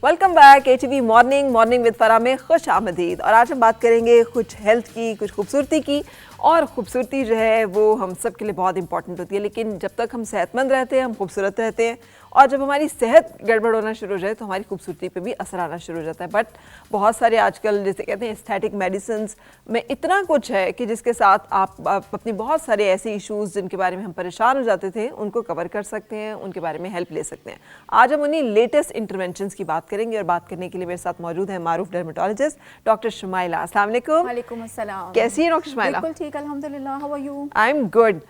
Welcome back HV morning with फरा में खुश आमदीद। और आज हम बात करेंगे कुछ हेल्थ की, कुछ खूबसूरती की। और खूबसूरती जो है वो हम सब के लिए बहुत इंपॉर्टेंट होती है, लेकिन जब तक हम सेहतमंद रहते हैं हम खूबसूरत रहते हैं, और जब हमारी सेहत गड़बड़ होना शुरू हो जाए तो हमारी खूबसूरती पे भी असर आना शुरू हो जाता है। बट बहुत सारे आजकल जैसे कहते हैं एस्थेटिक मेडिसिन्स में इतना कुछ है कि जिसके साथ आप अपनी बहुत सारे ऐसे इश्यूज़ जिनके बारे में हम परेशान हो जाते थे उनको कवर कर सकते हैं, उनके बारे में हेल्प ले सकते हैं। आज हम उन्हीं लेटेस्ट इंटरवेंशंस की बात करेंगे, और बात करने के लिए मेरे साथ मौजूद है मारूफ डर्मेटोलॉजिस्ट डॉक्टर शुमाइला। अस्सलाम वालेकुम। वालेकुम अस्सलाम। कैसी है डॉक्टर शुमाइला? बिल्कुल ठीक, अल्हम्दुलिल्लाह। How are you? I am good.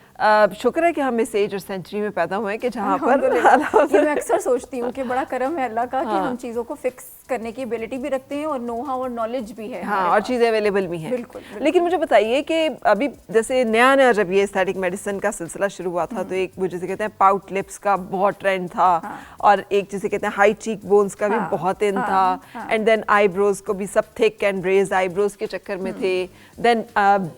शुक्र है कि हम इस एज और सेंचुरी में पैदा हुए हैं कि जहाँ पर ये मैं अक्सर सोचती हूँ कि बड़ा करम है अल्लाह का कि हम चीज़ों को फिक्स करने की एबिलिटी भी रखते हैं और नो हाउ और नॉलेज भी है। हाँ, और चीज़ें अवेलेबल भी हैं। बिल्कुल। लेकिन मुझे बताइए कि अभी जैसे नया जब ये एस्थेटिक मेडिसिन का सिलसिला शुरू हुआ था तो एक वो जिसे कहते हैं पाउट लिप्स का बहुत ट्रेंड था, और एक जिसे कहते हैं हाई चीक बोन्स का भी बहुत इन था, एंड देन आईब्रोज को भी सब थिक एंड रेज आईब्रोज के चक्कर में थे, देन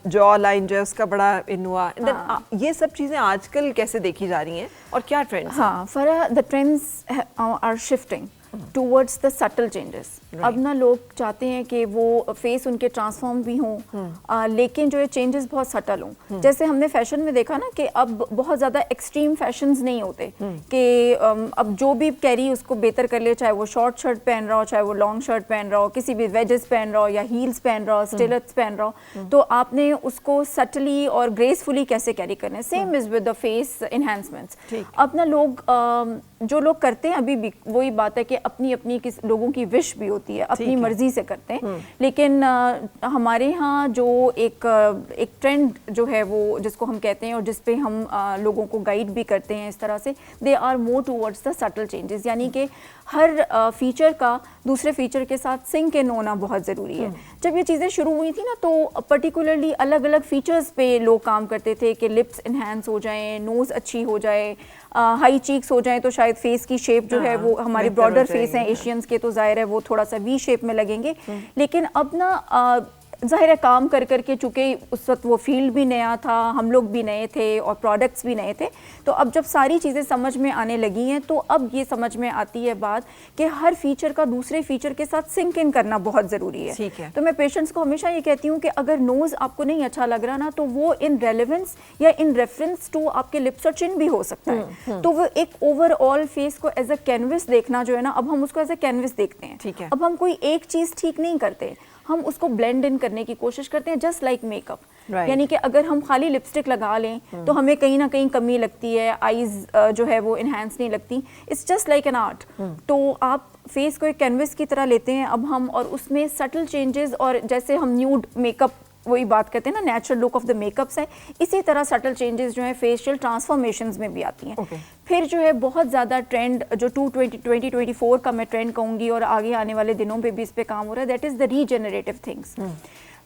जॉ लाइन जो है उसका बड़ा इन हुआ, एंड देन ये सब चीज़ें आजकल कैसे देखी जा रही हैं और क्या ट्रेंड्स? हाँ Farah, the trends are shifting towards the subtle changes. अब ना लोग चाहते हैं कि वो फेस उनके ट्रांसफॉर्म भी हों, लेकिन जो ये चेंजेस बहुत सटल हों। जैसे हमने फैशन में देखा ना कि अब बहुत ज़्यादा एक्सट्रीम फैशंस नहीं होते कि अब जो भी कैरी उसको बेहतर कर ले, चाहे वो शॉर्ट शर्ट पहन रहा हो, चाहे वो लॉन्ग शर्ट पहन रहा हो, किसी भी वेजेस पहन रहा हो या हील्स पहन रहा हो, स्टिलेट्स पहन रहा हो, तो आपने उसको सटली और ग्रेसफुली कैसे कैरी करना है। Same is with the face enhancements. अब ना लोग जो लोग करते हैं अभी भी वही बात है कि अपनी अपनी किस लोगों की विश भी होती है, अपनी मर्जी से करते हैं। लेकिन हमारे यहाँ जो एक ट्रेंड जो है वो जिसको हम कहते हैं और जिस पे हम लोगों को गाइड भी करते हैं इस तरह से, they are more towards the subtle changes, यानी कि हर फीचर का दूसरे फीचर के साथ सिंक इन होना बहुत ज़रूरी है। जब ये चीज़ें शुरू हुई थी ना तो पर्टिकुलरली अलग अलग फीचर्स पे लोग काम करते थे कि लिप्स इन्हांस हो जाएं, नोज़ अच्छी हो जाए, हाई चीक्स हो जाएं, तो शायद फेस की शेप जो है वो हमारे ब्रॉडर फेस हैं एशियंस के, तो जाहिर है वो थोड़ा सा वी शेप में लगेंगे। लेकिन अब ना ज़ाहिर है काम कर करके चूँकि उस वक्त वो फील्ड भी नया था, हम लोग भी नए थे और प्रोडक्ट्स भी नए थे, तो अब जब सारी चीज़ें समझ में आने लगी हैं तो अब ये समझ में आती है बात कि हर फीचर का दूसरे फीचर के साथ सिंक इन करना बहुत ज़रूरी है। ठीक है। तो मैं पेशेंट्स को हमेशा ये कहती हूँ कि अगर नोज़ आपको नहीं अच्छा लग रहा ना, तो वो इन रेलेवेंस या इन रेफरेंस टू आपके लिप्स और चिन भी हो सकता है। तो वो एक ओवरऑल फेस को एज अ कैनवस देखना जो है ना, अब हम उसको एज अ कैनवस देखते हैं। ठीक है। अब हम कोई एक चीज़ ठीक नहीं करते, हम उसको ब्लेंड इन करने की कोशिश करते हैं, जस्ट लाइक मेकअप। यानी कि अगर हम खाली लिपस्टिक लगा लें तो हमें कहीं ना कहीं कमी लगती है, आईज जो है वो इन्हांस नहीं लगती। It's just like an art. तो आप फेस को एक कैनवस की तरह लेते हैं अब हम, और उसमें सटल चेंजेस, और जैसे हम न्यूड मेकअप वही बात करते हैं ना, natural look of the makeups है, इसी तरह सटल चेंजेस जो है फेशियल ट्रांसफॉर्मेशंस में भी आती हैं। फिर जो है बहुत ज़्यादा ट्रेंड जो 2024 का मैं ट्रेंड कहूँगी और आगे आने वाले दिनों पे भी इस पे काम हो रहा है, that is the regenerative things.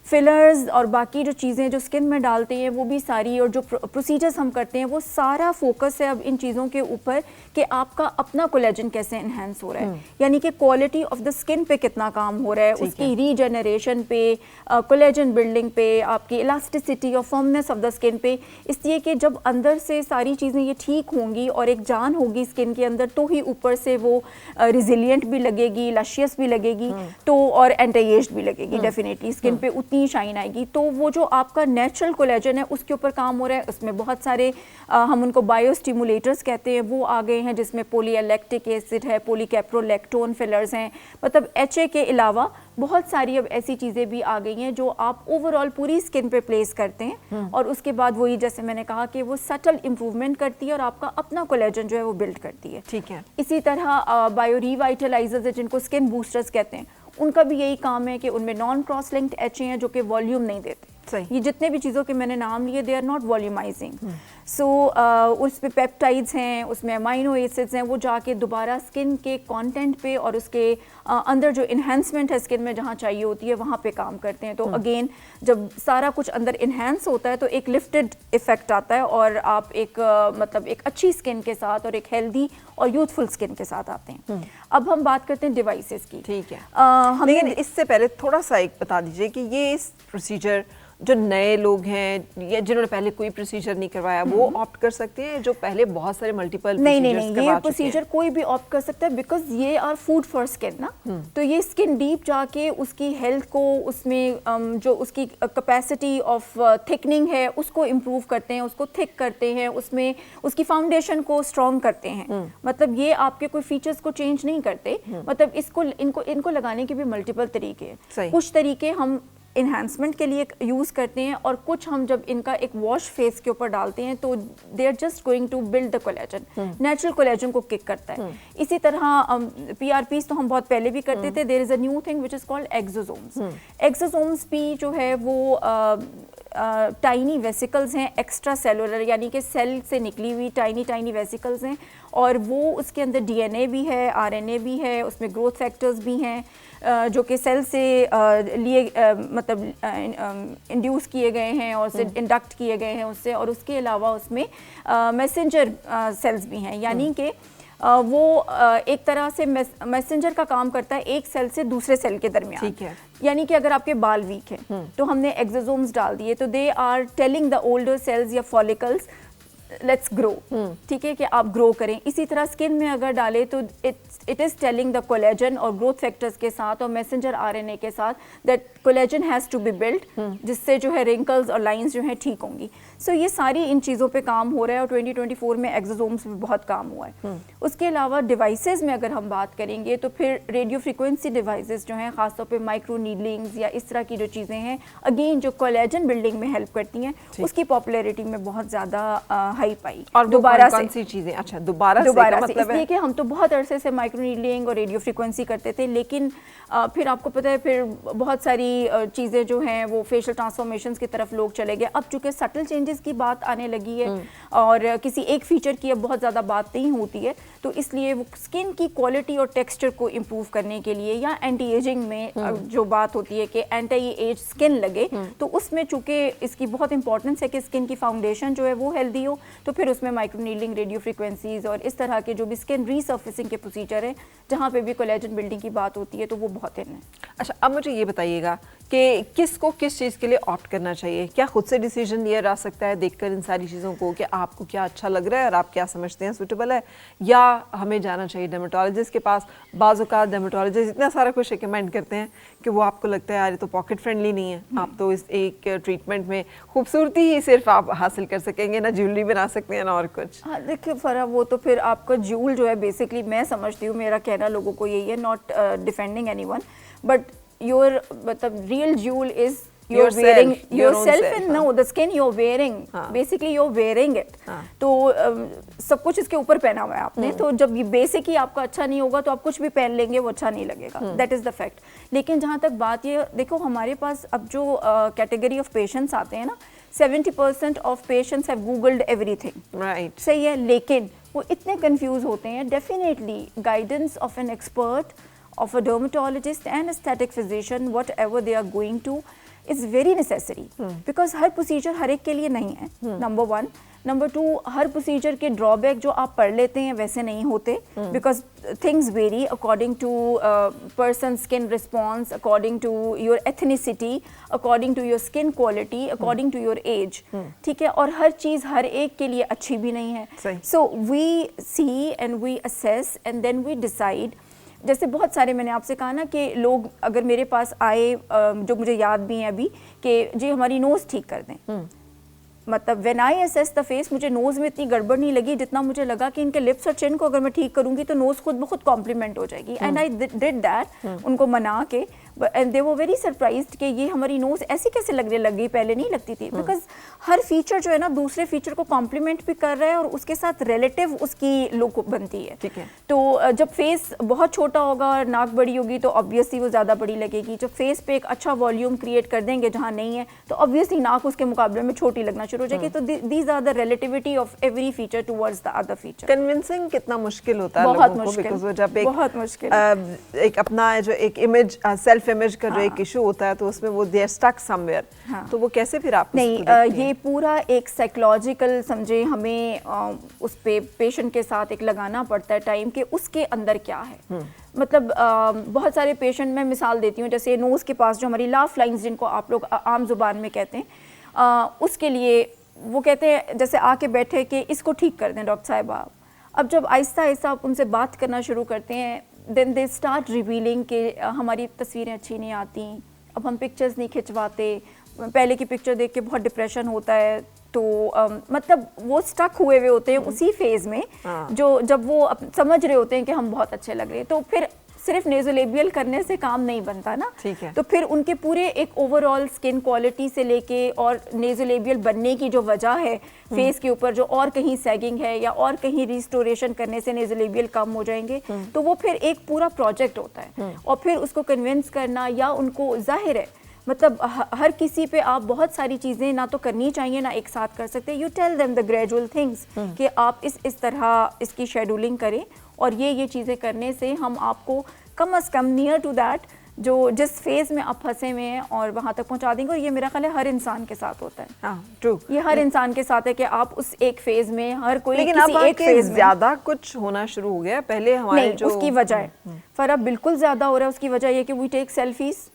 Fillers और बाकी जो चीज़ें जो स्किन में डालते हैं वो भी सारी, और जो प्रोसीजर्स हम करते हैं वो सारा फोकस है अब इन चीज़ों के ऊपर कि आपका अपना कोलेजन कैसे इन्हांस हो रहा है, यानी कि क्वालिटी ऑफ द स्किन पे कितना काम हो रहा है, उसकी रीजनरेशन पे, कोलेजन बिल्डिंग पे, आपकी इलास्टिसिटी और फर्मनेस ऑफ द स्किन पे। इसलिए कि जब अंदर से सारी चीज़ें ये ठीक होंगी और एक जान होगी स्किन के अंदर, तो ही ऊपर से वो रिजिलियंट भी लगेगी, लशियस भी लगेगी, तो और एंटी एज्ड भी लगेगी। डेफिनेटली स्किन पे उतनी शाइन आएगी। तो वो जो आपका नेचुरल कोलेजन है उसके ऊपर काम हो रहा है। उसमें बहुत सारे हम उनको बायोस्टिमुलेटर्स कहते हैं वो आ गए हैं, जिसमें पॉलीलैक्टिक एसिड है, पॉलीकैप्रोलैक्टोन फिलर्स हैं, मतलब HA के अलावा बहुत सारी अब ऐसी चीज़ें भी आ गई हैं जो आप ओवरऑल पूरी स्किन पे प्लेस करते हैं, और उसके बाद वही जैसे मैंने कहा कि वो सटल इंप्रूवमेंट करती है और आपका अपना कोलेजन जो है वो बिल्ड करती है। ठीक है। इसी तरह बायो रिवाइटलाइजर्स है जिनको स्किन बूस्टर्स कहते हैं, उनका भी यही काम है कि उनमें नॉन क्रॉस लिंक्ड HA हैं जो कि वॉल्यूम नहीं देते। सही। ये जितने भी चीज़ों के मैंने नाम लिए, दे आर नॉट वॉल्यूमाइजिंग। सो उस पे पेप्टाइड्स हैं, उसमें अमाइनो एसिड्स हैं, वो जाके दोबारा स्किन के कंटेंट पे और उसके अंदर जो इन्हांसमेंट है स्किन में जहाँ चाहिए होती है वहाँ पे काम करते हैं। तो अगेन जब सारा कुछ अंदर इन्हांस होता है तो एक लिफ्टेड इफेक्ट आता है और आप एक मतलब एक अच्छी स्किन के साथ और एक हेल्दी और यूथफुल स्किन के साथ आते हैं। अब हम बात करते हैं डिवाइसेस की। ठीक है। लेकिन इससे पहले थोड़ा सा एक बता दीजिए कि ये इस प्रोसीजर जो नए लोग हैं या जिन्होंने पहले कोई प्रोसीजर नहीं करवाया वो ऑप्ट कर सकते हैं, जो पहले बहुत सारे मल्टीपल नहीं, ये प्रोसीजर कोई भी ऑप्ट कर सकता है, बिकॉज ये आर फूड फॉर स्किन ना। तो ये स्किन डीप जाके उसकी हेल्थ को, उसमें जो उसकी कैपेसिटी ऑफ थिकनिंग है उसको इम्प्रूव करते हैं, उसको थिक करते हैं, उसमें उसकी फाउंडेशन को स्ट्रॉन्ग करते हैं। मतलब ये आपके कोई फीचर्स को चेंज नहीं करते, मतलब इनको लगाने के भी मल्टीपल तरीके हैं। कुछ तरीके हम इन्हांसमेंट के लिए यूज़ करते हैं, और कुछ हम जब इनका एक वॉश फेस के ऊपर डालते हैं तो they are just going to build the collagen, natural collagen को किक करता है। इसी तरह PRPs तो हम बहुत पहले भी करते थे। There is a new thing which is called exosomes. Exosomes भी जो है वो टाइनी वेसिकल्स हैं, एक्स्ट्रा सेलुलर, यानी कि सेल से निकली हुई टाइनी वेसिकल्स हैं, और वो उसके अंदर DNA भी है, RNA भी है, उसमें ग्रोथ फैक्टर्स भी हैं जो कि सेल से मतलब इंड्यूस किए गए हैं और उससे इंडक्ट किए गए हैं उससे, और उसके अलावा उसमें मैसेंजर सेल्स भी हैं, यानी कि वो एक तरह से मैसेंजर का काम करता है एक सेल से दूसरे सेल के दरमियान। ठीक है। यानी कि अगर आपके बाल वीक हैं तो हमने एक्सोसोम्स डाल दिए, तो they are telling the older cells या फॉलिकल्स लेट्स ग्रो, ठीक है, कि आप ग्रो करें। इसी तरह स्किन में अगर डाले तो it is telling the collagen और ग्रोथ फैक्टर्स के साथ और मैसेंजर RNA के साथ that collagen has to be build, जिससे जो है रिंकल्स और लाइंस जो हैं ठीक होंगी। सो ये सारी इन चीज़ों पे काम हो रहा है, और 2024 में एक्सोसोम्स में बहुत काम हुआ है। उसके अलावा डिवाइसेस में अगर हम बात करेंगे तो फिर रेडियो फ्रिक्वेंसी डिवाइसेस जो हैं, ख़ासतौर पे माइक्रो नीडलिंग्स या इस तरह की जो चीज़ें हैं, अगेन जो कोलेजन बिल्डिंग में हेल्प करती हैं, उसकी पॉपुलैरिटी में बहुत ज़्यादा हाइप आई। और दोबारा कौन सी चीज़ें? अच्छा, दोबारा से मतलब इसलिए कि हम तो बहुत अरसे से माइक्रो नीडलिंग और रेडियो फ्रिक्वेंसी करते थे, लेकिन फिर आपको पता है फिर बहुत सारी चीज़ें जो हैं वो फेशियल ट्रांसफॉर्मेशंस की तरफ लोग चले गए। अब चूँकि सटल चेंजेस की बात आने लगी है और किसी एक फीचर की अब बहुत ज़्यादा बात नहीं होती है, तो इसलिए वो स्किन की क्वालिटी और टेक्सचर को इम्प्रूव करने के लिए, या एंटी एजिंग में जो बात होती है कि एंटी एज स्किन लगे, तो उसमें चूँकि इसकी बहुत इंपॉर्टेंस है कि स्किन की फाउंडेशन जो है वो हेल्दी हो, तो फिर उसमें माइक्रो नीडलिंग, रेडियो फ्रिक्वेंसीज और इस तरह के जो भी स्किन रीसर्फेसिंग के प्रोसीजर हैं, जहाँ पे भी कोलेजन बिल्डिंग की बात होती है, तो वो बहुत इन है। अच्छा, अब मुझे ये बताइएगा कि किसको किस चीज़ के लिए ऑप्ट करना चाहिए? क्या खुद से डिसीजन लिया जा सकता है देखकर इन सारी चीज़ों को कि आपको क्या अच्छा लग रहा है और आप क्या समझते हैं सूटेबल है, या हमें जाना चाहिए डर्मेटोलॉजिस्ट के पास? बाज़ औक़ात डर्मेटोलॉजिस्ट इतना सारा कुछ रिकमेंड करते हैं कि वो आपको लगता है यार ये तो पॉकेट फ्रेंडली नहीं है, आप तो इस एक ट्रीटमेंट में खूबसूरती ही सिर्फ आप हासिल कर सकेंगे, ना ज्वेलरी बना सकते हैं ना और कुछ। हाँ देखिए फ़रा, वो तो फिर आपका ज्यूल जो है बेसिकली, मैं समझती हूँ, मेरा कहना लोगों को यही है, not defending anyone, but your मतलब real jewel is you're wearing yourself and no the skin you're wearing, basically you're wearing it. तो सब कुछ इसके ऊपर पहना हुआ है आपने, तो जब ये बेसिक ही आपका अच्छा नहीं होगा तो आप कुछ भी पहन लेंगे वो अच्छा नहीं लगेगा, दैट इज द फैक्ट। लेकिन जहाँ तक बात ये देखो, हमारे पास अब जो कैटेगरी ऑफ पेशेंट्स आते हैं ना, 70% of patients have googled everything, right, सही है, लेकिन वो इतने कंफ्यूज होते हैं। Definitely guidance of an expert, of a dermatologist and aesthetic physician, whatever they are going to, is very necessary, because हर प्रोसीजर हर एक के लिए नहीं है, नंबर 1। नंबर 2, हर प्रोसीजर के ड्रॉबैक जो आप पढ़ लेते हैं वैसे नहीं होते, because things vary according to person skin response, according to your ethnicity, according to your skin quality, according to your age, ठीक है, और हर चीज़ हर एक के लिए अच्छी भी नहीं है। So we see and we assess and then we decide. जैसे बहुत सारे मैंने आपसे कहा ना कि लोग अगर मेरे पास आए, जो मुझे याद भी हैं अभी, कि जी हमारी नोज़ ठीक कर दें, मतलब when I assess the face, मुझे नोज़ में इतनी गड़बड़ नहीं लगी जितना मुझे लगा कि इनके लिप्स और चिन को अगर मैं ठीक करूंगी तो नोज़ खुद ब खुद कॉम्प्लीमेंट हो जाएगी, एंड आई डिड दैट, उनको मना के, and they were very surprised कि ये हमारी नोज़ ऐसी कैसे लगने लग गई, पहले नहीं लगती थी, बिकॉज हर फीचर जो है ना दूसरे फीचर को कॉम्प्लीमेंट भी कर रहा है और उसके साथ रिलेटिव उसकी लुक बनती है, ठीक है। तो जब फेस बहुत छोटा होगा और नाक बड़ी होगी तो ऑब्वियसली वो ज़्यादा बड़ी लगेगी। जब फेस पे एक अच्छा वॉल्यूम क्रिएट कर देंगे जहाँ नहीं है तो ऑब्वियसली नाक उसके मुकाबले में छोटी लगना शुरू हो जाएगी। तो these are the relativity of every feature towards the other feature. Convincing कितना मुश्किल होता है बहुत लोगों को, मुश्किल, बिकॉज़ वो जब बहुत मुश्किल एक अपना जो एक इमेज, सेल्फ सेल्फ इमेज का जो एक इशू होता है तो उसमें वो दे आर स्टक समवेयर, तो वो कैसे फिर आप नहीं ये पूरा एक साइकोलॉजिकल समझे हमें उस पे पेशेंट के साथ एक लगाना पड़ता है टाइम कि उसके अंदर क्या है। मतलब बहुत सारे पेशेंट, मैं मिसाल देती हूँ, जैसे नोज़ के पास जो हमारी लाफ लाइंस जिनको आप लोग आम जुबान में कहते हैं, उसके लिए वो कहते हैं जैसे आके बैठे कि इसको ठीक कर दें डॉक्टर साहिबा। अब जब आहिस्ता आहिस्ता आप उनसे बात करना शुरू करते हैं, देन दे स्टार्ट रिवीलिंग कि हमारी तस्वीरें अच्छी नहीं आती, अब हम पिक्चर्स नहीं खिंचवाते, पहले की पिक्चर देख के बहुत डिप्रेशन होता है। तो मतलब वो स्टक हुए हुए होते हैं उसी फेज़ में जो जब वो समझ रहे होते हैं कि हम बहुत अच्छे लग रहे हैं। तो फिर सिर्फ नेज़ोलेबियल करने से काम नहीं बनता ना, ठीक है। तो फिर उनके पूरे एक ओवरऑल स्किन क्वालिटी से लेके और नेज़ोलेबियल बनने की जो वजह है फेस के ऊपर, जो और कहीं सैगिंग है या और कहीं रिस्टोरेशन करने से नेज़ोलेबियल कम हो जाएंगे, तो वो फिर एक पूरा प्रोजेक्ट होता है। और फिर उसको कन्विंस करना या उनको, जाहिर है मतलब हर किसी पे आप बहुत सारी चीज़ें ना तो करनी चाहिए ना एक साथ कर सकते। You tell them the gradual things कि आप इस तरह इसकी शेड्यूलिंग करें और ये चीज़ें करने से हम आपको कम से कम नियर टू दैट जो जिस फेज़ में आप फंसे हुए हैं और वहाँ तक पहुँचा देंगे। और ये मेरा ख्याल है हर इंसान के साथ होता है। हाँ, ट्रू। ये हर इंसान के साथ है कि आप उस एक फेज़ में, हर कोई लेकिन किसी अब एक फेज़ में ज़्यादा कुछ होना शुरू हो गया। पहले हमारे नहीं, जो उसकी वजह है फ़र्क बिल्कुल ज़्यादा हो रहा है। उसकी वजह ये कि वी टेक सेल्फीज़,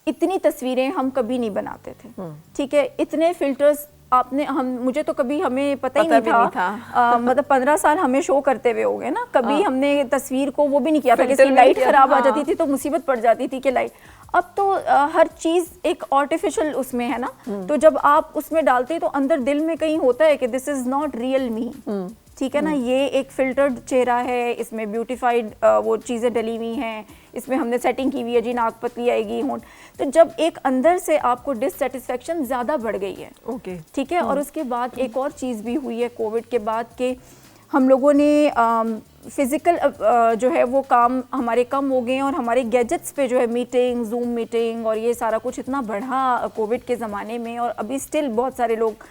इतनी तस्वीरें हम कभी नहीं बनाते थे, ठीक है। इतने फिल्टर्स मुझे तो कभी हमें पता ही नहीं था, मतलब 15 साल हमें शो करते हुए हो गए ना, कभी हमने तस्वीर को वो भी नहीं किया था कि इसकी लाइट खराब आ जाती थी तो मुसीबत पड़ जाती थी कि लाइट। अब तो हर चीज़ एक आर्टिफिशियल उसमें है ना, तो जब आप उसमें डालते हैं तो अंदर दिल में कहीं होता है कि this is not real me, ठीक है ना। ये एक फिल्टर्ड चेहरा है, इसमें ब्यूटीफाइड वो चीज़ें डली हुई हैं, इसमें हमने सेटिंग की हुई है जी, नाक पतली आएगी, होंठ। तो जब एक अंदर से आपको डिससेटिस्फेक्शन ज़्यादा बढ़ गई है, ओके, ठीक है। और उसके बाद एक और चीज़ भी हुई है कोविड के बाद कि हम लोगों ने फिज़िकल जो है वो काम हमारे कम हो गए हैं और हमारे गैजेट्स पे जो है मीटिंग, जूम मीटिंग और ये सारा कुछ इतना बढ़ा कोविड के ज़माने में। और अभी स्टिल बहुत सारे लोग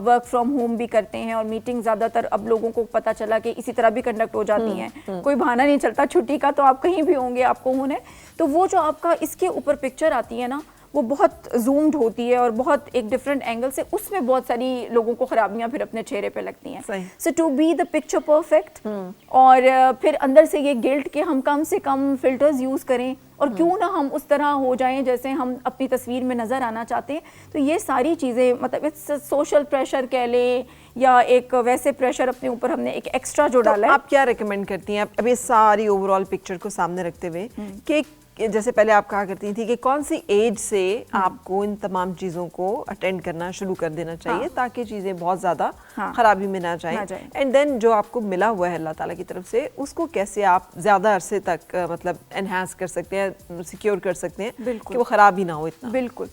वर्क फ्रॉम होम भी करते हैं और मीटिंग ज़्यादातर अब लोगों को पता चला कि इसी तरह भी कंडक्ट हो जाती हैं। कोई बहाना नहीं चलता छुट्टी का, तो आप कहीं भी होंगे आपको होना है। तो वो जो आपका इसके ऊपर पिक्चर आती है ना, वो बहुत जूम्ड होती है और बहुत एक डिफरेंट एंगल से, उसमें बहुत सारी लोगों को खराबियां फिर अपने चेहरे पे लगती हैं। So to be the picture perfect, और फिर अंदर से ये गिल्ट कि हम कम से कम फिल्टर्स यूज़ करें और क्यों ना हम उस तरह हो जाएं जैसे हम अपनी तस्वीर में नज़र आना चाहते हैं। तो ये सारी चीज़ें, मतलब इट्स सोशल प्रेशर कह लें या एक वैसे प्रेशर अपने ऊपर हमने एक एक्स्ट्रा जो डाला है। आप क्या रिकमेंड करती हैं अब ये सारी ओवरऑल पिक्चर को सामने रखते हुए कि जैसे पहले आप कहा करती थी कि कौन सी एज से आपको इन तमाम चीज़ों को अटेंड करना शुरू कर देना चाहिए ताकि चीज़ें बहुत ज़्यादा खराबी में ना जाएं, एंड देन जो आपको मिला हुआ है अल्लाह ताला की तरफ से उसको कैसे आप ज़्यादा अरसे तक मतलब एनहांस कर सकते हैं, सिक्योर कर सकते हैं कि वो ख़राब ही ना हो इतना। बिल्कुल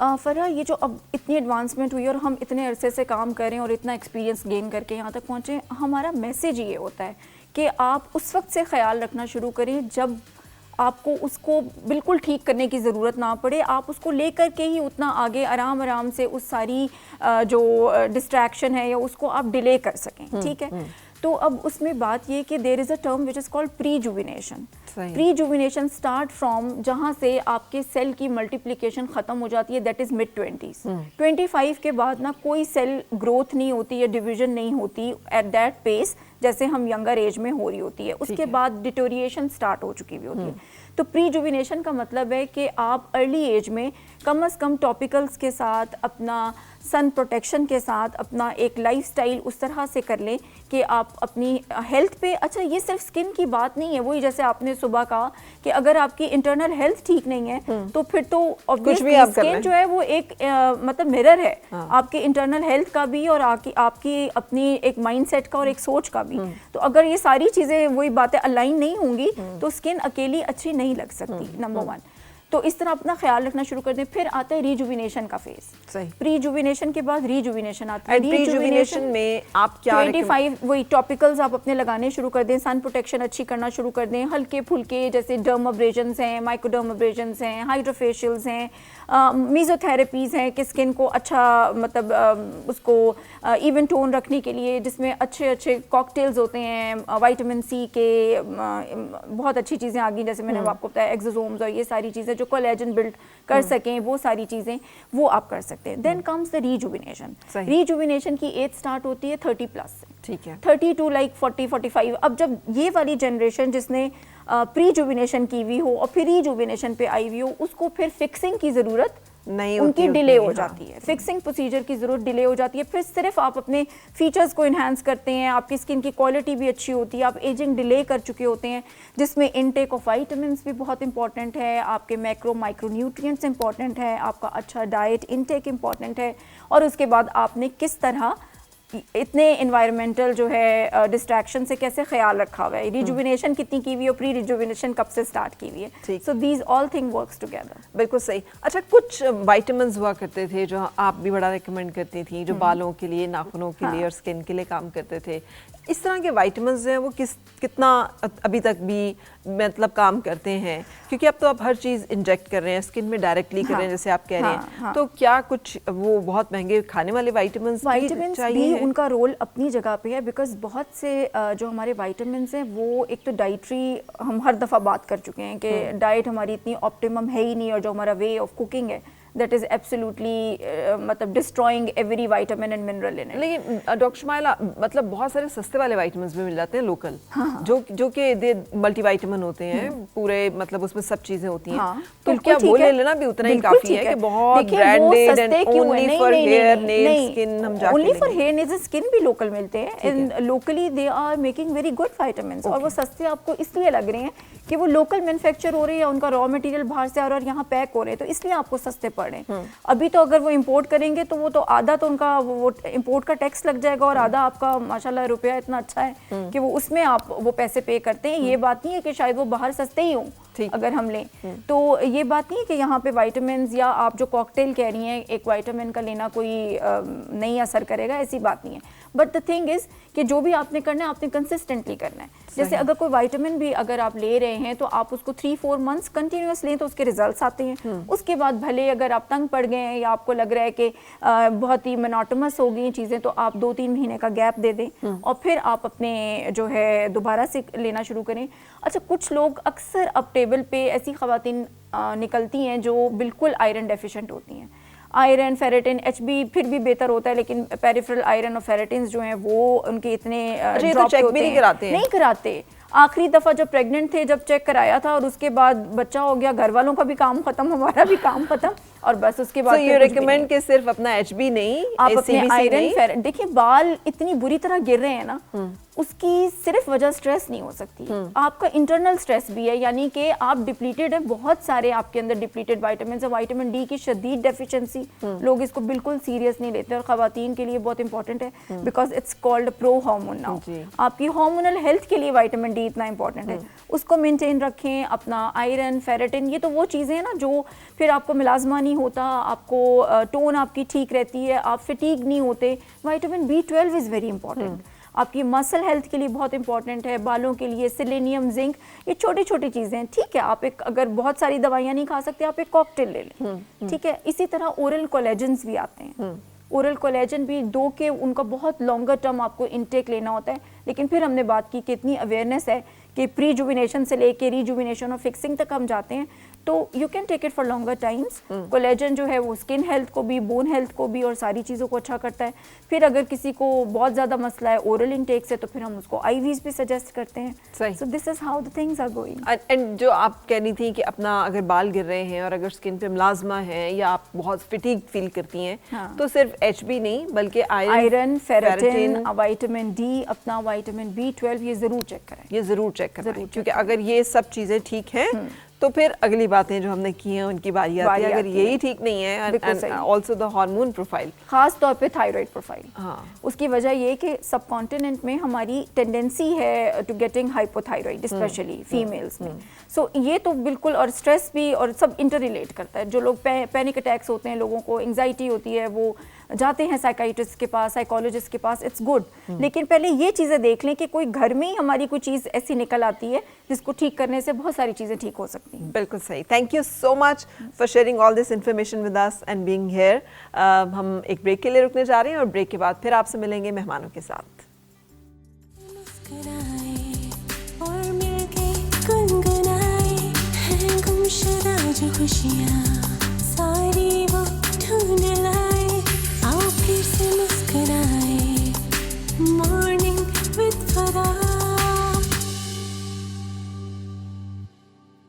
फरा, ये जो अब इतनी एडवांसमेंट हुई और हम इतने अरसे से काम कर रहे हैं और इतना एक्सपीरियंस गेन करके यहाँ तक पहुँचे, हमारा मैसेज ये होता है कि आप उस वक्त से ख्याल रखना शुरू करें जब आपको उसको बिल्कुल ठीक करने की ज़रूरत ना पड़े। आप उसको लेकर के ही उतना आगे आराम आराम से उस सारी जो डिस्ट्रैक्शन है या उसको आप डिले कर सकें, ठीक है। तो अब उसमें बात ये कि there is a term which is called prejuvenation. Prejuvenation start from जहाँ से आपके सेल की मल्टीप्लिकेशन ख़त्म हो जाती है, दैट इज़ मिड 20s। 25 के बाद ना कोई सेल ग्रोथ नहीं होती या डिवीजन नहीं होती एट दैट पेस जैसे हम यंगर एज में हो रही होती है। उसके बाद डिटोरिएशन स्टार्ट हो चुकी हुई होती है। तो प्रीजुविनेशन का मतलब है कि आप अर्ली एज में कम से कम टॉपिकल्स के साथ, अपना सन प्रोटेक्शन के साथ अपना एक लाइफस्टाइल उस तरह से कर लें कि आप अपनी हेल्थ पे, अच्छा ये सिर्फ स्किन की बात नहीं है, वही जैसे आपने सुबह कहा कि अगर आपकी इंटरनल हेल्थ ठीक नहीं है तो फिर तो ऑब्वियसली स्किन जो है वो एक मतलब मिरर है आपके इंटरनल हेल्थ का भी और आपकी अपनी एक माइंडसेट का और एक सोच का भी। तो अगर ये सारी चीज़ें वही बातें अलाइन नहीं होंगी तो स्किन अकेली अच्छी नहीं लग सकती, नंबर 1। तो इस तरह अपना ख्याल रखना शुरू कर दें। फिर आता है रिजुविनेशन का फेज। प्रीजुविनेशन के बाद रिजुविनेशन आता है। रिजुविनेशन में आप क्या 25 वही टॉपिकल्स आप अपने लगाने शुरू कर दें, सन प्रोटेक्शन अच्छी करना शुरू कर दें, हल्के फुल्के जैसे डर्माब्रेजन्स हैं, माइक्रोडर्माब्रेजन्स हैं, हाइड्रोफेशियल्स हैं, मीज़ोथेरेपीज़ हैं कि स्किन को अच्छा मतलब उसको इवन टोन रखने के लिए, जिसमें अच्छे अच्छे कॉकटेल्स होते हैं विटामिन सी के, बहुत अच्छी चीज़ें आ गई, जैसे मैंने आपको बताया एक्सोसोम्स और ये सारी चीज़ें जो कोलेजन बिल्ड कर सकें, वो सारी चीज़ें वो आप कर सकते हैं। Then comes the rejuvenation. Rejuvenation की एज स्टार्ट होती है 30+ से, ठीक है, 30 टू लाइक 40-45। अब जब ये वाली जनरेशन जिसने प्रीजुविनेशन की हुई हो और फिर रीजुविनेशन पे आई हुई हो, उसको फिर फिक्सिंग की ज़रूरत नहीं, उनकी डिले हो जाती है, फिक्सिंग प्रोसीजर की ज़रूरत डिले हो जाती है। फिर सिर्फ आप अपने फीचर्स को इन्हांस करते हैं, आपकी स्किन की क्वालिटी भी अच्छी होती है, आप एजिंग डिले कर चुके होते हैं, जिसमें इनटेक ऑफ वाइटामिन्स भी बहुत इंपॉर्टेंट है, आपके मैक्रो माइक्रो न्यूट्रिएंट्स इंपॉर्टेंट है, आपका अच्छा डाइट इनटेक इंपॉर्टेंट है, और उसके बाद आपने किस तरह इतने एनवायरमेंटल जो है डिस्ट्रैक्शन से कैसे ख्याल रखा हुआ है, रिजुविनेशन कितनी की हुई है, प्री रिजुविनेशन कब से स्टार्ट की हुई है। So these all thing works together. बिल्कुल सही। अच्छा, कुछ विटामिन्स हुआ करते थे जो आप भी बड़ा रिकमेंड करती थी, जो बालों के लिए, नाखूनों के लिए और स्किन के लिए काम करते थे। इस तरह के विटामिन्स हैं वो कितना अभी तक भी मतलब काम करते हैं, क्योंकि अब तो आप हर चीज़ इंजेक्ट कर रहे हैं, स्किन में डायरेक्टली कर रहे हैं, जैसे आप कह रहे हैं, तो क्या कुछ वो बहुत महंगे खाने वाले विटामिन्स भी उनका रोल अपनी जगह पे है, बिकॉज बहुत से जो हमारे विटामिन्स हैं वो एक तो डाइटरी, हम हर दफ़ा बात कर चुके हैं कि डाइट हमारी इतनी ऑप्टिमम है ही नहीं, और जो हमारा वे ऑफ कुकिंग है that is absolutely मतलब destroying every vitamin and mineral in it। लेकिन डॉक्टर शुमाइला, मतलब बहुत सारे सस्ते वाले विटामिन्स भी मिल जाते हैं लोकल, जो कि मल्टीविटामिन होते हैं पूरे, मतलब उसमें सब चीजें होती हैं, तो क्या वो ले लेना भी उतना ही काफी है कि बहुत branded and only for hair nail skin हम जाके only for hair nail skin भी लोकल मिलते हैं, and locally they are making very good vitamins, और वो सस्ते आपको इसलिए लग रहे हैं कि वो लोकल मैन्युफैक्चर हो रहे हैं, उनका रॉ मटेरियल बाहर से आ रहा है और यहाँ पैक हो रहे हैं, तो इसलिए आपको सस्ते पड़ रहे हैं। अभी तो अगर वो इंपोर्ट करेंगे तो वो तो आधा तो उनका वो इंपोर्ट का टैक्स लग जाएगा, और आधा आपका माशाल्लाह रुपया इतना अच्छा है कि वो उसमें आप वो पैसे पे करते हैं। ये बात नहीं है कि शायद वो बाहर सस्ते ही हों अगर हम लें, तो ये बात नहीं है कि यहाँ पे विटामिन्स या आप जो कॉकटेल कह रही हैं एक विटामिन का लेना कोई नहीं असर करेगा, ऐसी बात नहीं है। बट द थिंग इज़ कि जो भी आपने करना है आपने कंसिस्टेंटली करना है। जैसे अगर कोई विटामिन भी अगर आप ले रहे हैं तो आप उसको 3-4 मंथ्स कंटिन्यूस लें तो उसके रिजल्ट्स आते हैं। उसके बाद भले अगर आप तंग पड़ गए हैं या आपको लग रहा है कि बहुत ही मोनोटोनस हो गई चीज़ें, तो आप 2-3 महीने का गैप दे दें और फिर आप अपने जो है दोबारा से लेना शुरू करें। अच्छा, कुछ लोग अक्सर अब टेबल पे ऐसी ख़वातीन निकलती हैं जो बिल्कुल आयरन डेफिशिएंट होती हैं। आयरन, फेरेटिन, HB फिर भी बेहतर होता है, लेकिन पेरिफेरल आयरन और फेरेटिन जो हैं वो उनके इतने ड्रॉप चेक भी नहीं कराते। आखिरी दफ़ा जब प्रेग्नेंट थे जब चेक कराया था और उसके बाद बच्चा हो गया, घर वालों का भी काम खत्म, हमारा भी काम खत्म, और बस उसके बाद ये रेकमेंड कि सिर्फ अपना HB नहीं, आप अपने आयरन फेरेटिन, देखिए बाल इतनी बुरी तरह गिर रहे हैं ना, उसकी सिर्फ वजह स्ट्रेस नहीं हो सकती, आपका इंटरनल स्ट्रेस भी है, यानी कि आप डिप्लीटेड हैं, बहुत सारे आपके अंदर डिप्लीटेड विटामिन है। विटामिन डी की शदीद डेफिशिएंसी, लोग इसको बिल्कुल सीरियस नहीं लेते, और ख़वातीन के लिए बहुत इंपॉर्टेंट है because it's called pro hormone now. आपकी हार्मोनल हेल्थ के लिए विटामिन डी इतना इंपॉर्टेंट है, उसको मेंटेन रखें। अपना आयरन, फेरेटिन, ये तो वो चीज़ें हैं ना जो फिर आपको मिलाजमा नहीं होता, आपको टोन आपकी ठीक रहती है, आप फिटीग नहीं होते। Vitamin B12 is very important, आपकी मसल हेल्थ के लिए बहुत इंपॉर्टेंट है, बालों के लिए सेलेनियम, जिंक, ये छोटी छोटी चीज़ें हैं। ठीक है, आप एक अगर बहुत सारी दवाइयाँ नहीं खा सकते, आप एक कॉकटेल ले लें, ठीक है। इसी तरह ओरल कोलेजन्स भी आते हैं, ओरल कोलेजन भी 2 के उनका बहुत लॉन्गर टर्म आपको इनटेक लेना होता है, लेकिन फिर हमने बात की कि इतनी अवेयरनेस है कि प्रीजुविनेशन से लेके रीजुविनेशन और फिक्सिंग तक हम जाते हैं, तो you can take it for longer times. Collagen जो है वो स्किन हेल्थ को भी, बोन हेल्थ को भी और सारी चीज़ों को अच्छा करता है। फिर अगर किसी को बहुत ज़्यादा मसला है ओरल इंटेक से, तो फिर हम उसको IVs भी सजेस्ट करते हैं। So this is how the things are going. And जो आप कह रही थी कि अपना अगर बाल गिर रहे हैं और अगर स्किन पे मुलाजमा है या आप बहुत फिटीग फील करती हैं, तो सिर्फ HB नहीं बल्कि आयरन, फेरेटिन, विटामिन D, अपना विटामिन B12, ये ज़रूर चेक करें, ये ज़रूर चेक करें, क्योंकि अगर ये सब चीज़ें ठीक हैं तो फिर अगली बातें जो हमने की हैं उनकी बारी आती है। अगर यही ठीक नहीं है, and also the hormone profile, खास तौर पे थायराइड प्रोफाइल, उसकी वजह ये कि सब कॉन्टिनेंट में हमारी टेंडेंसी है to getting hypothyroid, especially females में। सो ये तो बिल्कुल, और स्ट्रेस भी और सब इंटर रिलेट करता है। जो लोग पैनिक अटैक्स होते हैं, लोगों को एंग्जाइटी होती है, वो जाते हैं साइकाइट्रिस्ट के पास, साइकोलॉजिस्ट के पास, इट्स गुड, लेकिन पहले ये चीज़ें देख लें कि कोई घर में ही हमारी कोई चीज़ ऐसी निकल आती है जिसको ठीक करने से बहुत सारी चीज़ें ठीक हो सकती हैं। बिल्कुल सही। Thank you so much for sharing all this information with us and being here. हम एक ब्रेक के लिए रुकने जा रहे हैं और ब्रेक के बाद फिर आपसे मिलेंगे मेहमानों के साथ। गुनगुनाए हैं गुमशुदा जो खुशियाँ।